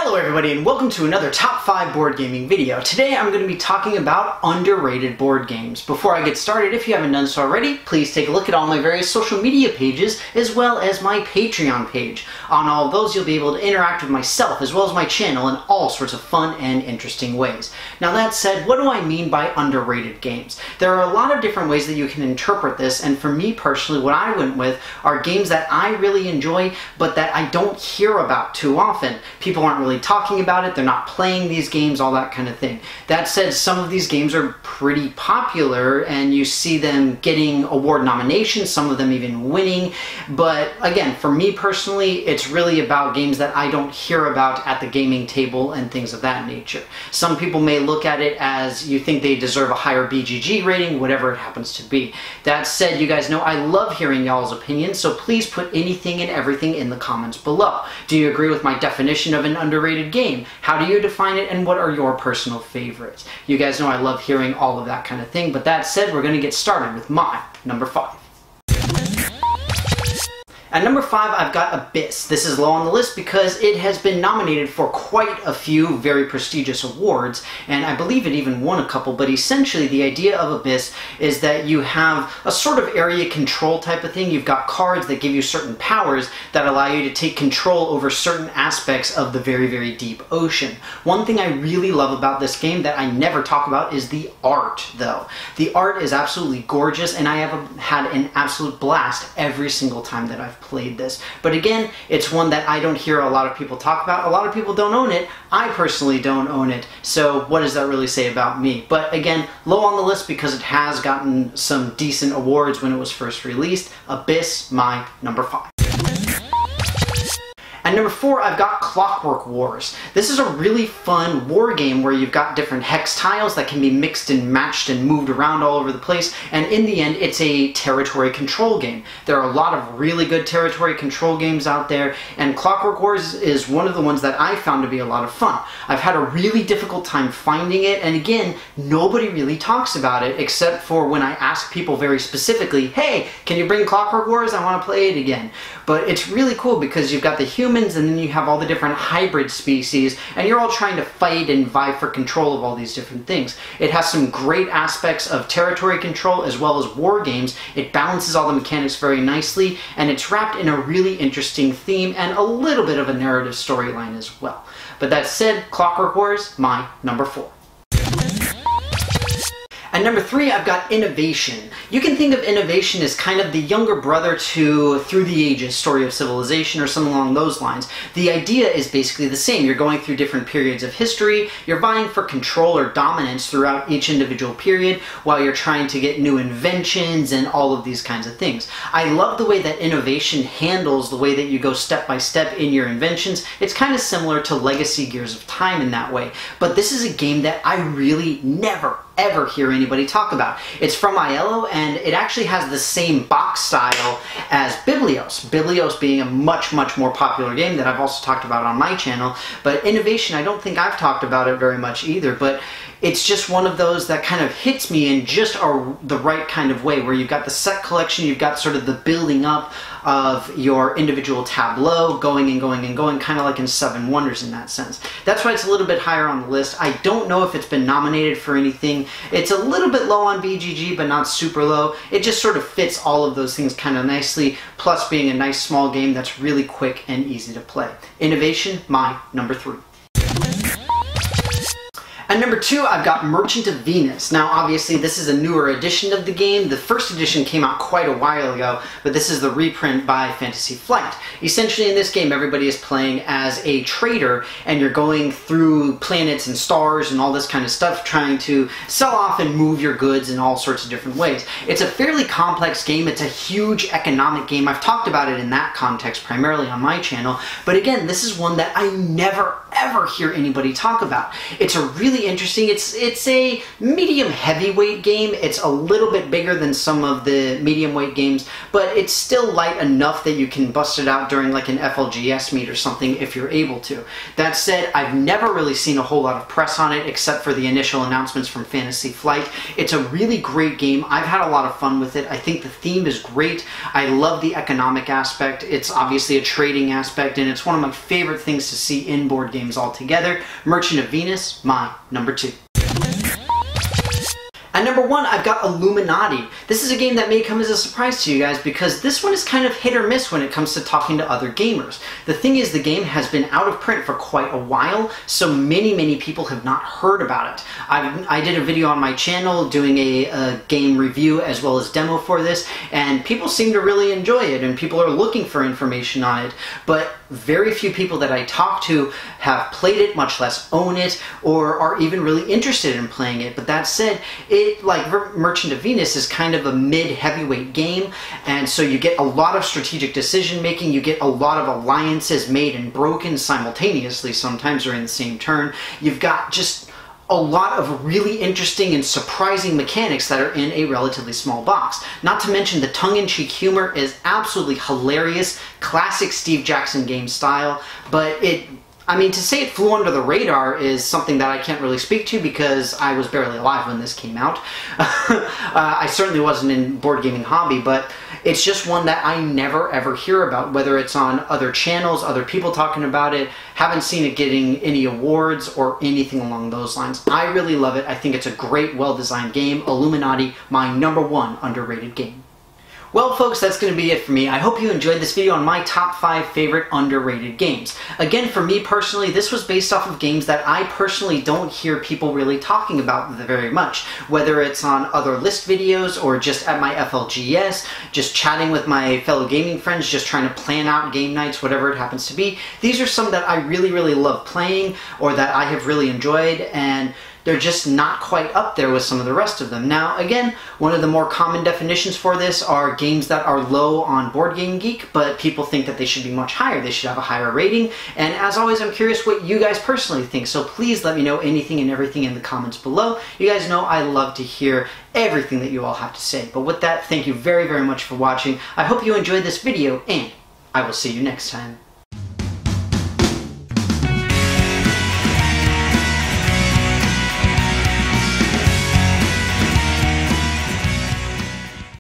Hello everybody and welcome to another Top 5 board gaming video. Today I'm going to be talking about underrated board games. Before I get started, if you haven't done so already, please take a look at all my various social media pages as well as my Patreon page. On all of those you'll be able to interact with myself as well as my channel in all sorts of fun and interesting ways. Now that said, what do I mean by underrated games? There are a lot of different ways that you can interpret this, and for me personally what I went with are games that I really enjoy but that I don't hear about too often. People aren't really talking about it, they're not playing these games, all that kind of thing. That said, some of these games are pretty popular and you see them getting award nominations, some of them even winning, but again, for me personally, it's really about games that I don't hear about at the gaming table and things of that nature. Some people may look at it as you think they deserve a higher BGG rating, whatever it happens to be. That said, you guys know I love hearing y'all's opinions, so please put anything and everything in the comments below. Do you agree with my definition of an underrated game? How do you define it, and what are your personal favorites? You guys know I love hearing all of that kind of thing, but that said, we're going to get started with my number 5. At number 5, I've got Abyss. This is low on the list because it has been nominated for quite a few very prestigious awards, and I believe it even won a couple, but essentially the idea of Abyss is that you have a sort of area control type of thing. You've got cards that give you certain powers that allow you to take control over certain aspects of the very, very deep ocean. One thing I really love about this game that I never talk about is the art, though. The art is absolutely gorgeous, and I have had an absolute blast every single time that I've played this. But again, it's one that I don't hear a lot of people talk about. A lot of people don't own it. I personally don't own it. So what does that really say about me? But again, low on the list because it has gotten some decent awards when it was first released. Abyss, my number 5. At number 4, I've got Clockwork Wars. This is a really fun war game where you've got different hex tiles that can be mixed and matched and moved around all over the place, and in the end it's a territory control game. There are a lot of really good territory control games out there, and Clockwork Wars is one of the ones that I found to be a lot of fun. I've had a really difficult time finding it, and again, nobody really talks about it except for when I ask people very specifically, hey, can you bring Clockwork Wars? I want to play it again. But it's really cool because you've got the humans and then you have all the different hybrid species, and you're all trying to fight and vie for control of all these different things. It has some great aspects of territory control as well as war games. It balances all the mechanics very nicely, and it's wrapped in a really interesting theme and a little bit of a narrative storyline as well. But that said, Clockwork Wars, my number 4. At number 3, I've got Innovation. You can think of Innovation as kind of the younger brother to Through the Ages, Story of Civilization, or something along those lines. The idea is basically the same. You're going through different periods of history, you're vying for control or dominance throughout each individual period while you're trying to get new inventions and all of these kinds of things. I love the way that Innovation handles the way that you go step by step in your inventions. It's kind of similar to Legacy Gears of Time in that way, but this is a game that I really never ever hear anybody talk about. It's from Aiello, and it actually has the same box style as Biblios. Biblios being a much, much more popular game that I've also talked about on my channel, but Innovation, I don't think I've talked about it very much either, but it's just one of those that kind of hits me in just the right kind of way, where you've got the set collection, you've got sort of the building up of your individual tableau, going and going and going, kind of like in Seven Wonders in that sense. That's why it's a little bit higher on the list. I don't know if it's been nominated for anything. It's a little bit low on BGG, but not super low. It just sort of fits all of those things kind of nicely, plus being a nice small game that's really quick and easy to play. Innovation, my number 3. At number 2, I've got Merchant of Venus. Now, obviously, this is a newer edition of the game. The first edition came out quite a while ago, but this is the reprint by Fantasy Flight. Essentially, in this game, everybody is playing as a trader, and you're going through planets and stars and all this kind of stuff, trying to sell off and move your goods in all sorts of different ways. It's a fairly complex game. It's a huge economic game. I've talked about it in that context primarily on my channel, but again, this is one that I never ever hear anybody talk about. It's a really interesting, it's a medium heavyweight game. It's a little bit bigger than some of the medium weight games, but it's still light enough that you can bust it out during like an FLGS meet or something if you're able to. That said, I've never really seen a whole lot of press on it except for the initial announcements from Fantasy Flight. It's a really great game. I've had a lot of fun with it. I think the theme is great. I love the economic aspect. It's obviously a trading aspect, and it's one of my favorite things to see in board games games altogether. Merchant of Venus, my number 2. At number 1, I've got Illuminati. This is a game that may come as a surprise to you guys because this one is kind of hit or miss when it comes to talking to other gamers. The thing is, the game has been out of print for quite a while, so many people have not heard about it. I did a video on my channel doing a game review as well as demo for this, and people seem to really enjoy it, and people are looking for information on it, but very few people that I talk to have played it, much less own it, or are even really interested in playing it. But that said, it, like Merchant of Venus, is kind of a mid-heavyweight game, and so you get a lot of strategic decision making, you get a lot of alliances made and broken simultaneously, sometimes during the same turn. You've got just a lot of really interesting and surprising mechanics that are in a relatively small box. Not to mention the tongue-in-cheek humor is absolutely hilarious, classic Steve Jackson game style, but to say it flew under the radar is something that I can't really speak to because I was barely alive when this came out. I certainly wasn't in board gaming hobby, but it's just one that I never ever hear about, whether it's on other channels, other people talking about it. Haven't seen it getting any awards or anything along those lines. I really love it. I think it's a great, well-designed game. Illuminati, my number 1 underrated game. Well folks, that's going to be it for me. I hope you enjoyed this video on my top 5 favorite underrated games. Again, for me personally, this was based off of games that I personally don't hear people really talking about very much. Whether it's on other list videos or just at my FLGS, just chatting with my fellow gaming friends, just trying to plan out game nights, whatever it happens to be. These are some that I really love playing or that I have really enjoyed, and they're just not quite up there with some of the rest of them. Now, again, one of the more common definitions for this are games that are low on Board Game Geek, but people think that they should be much higher. They should have a higher rating. And as always, I'm curious what you guys personally think, so please let me know anything and everything in the comments below. You guys know I love to hear everything that you all have to say. But with that, thank you very much for watching. I hope you enjoyed this video, and I will see you next time.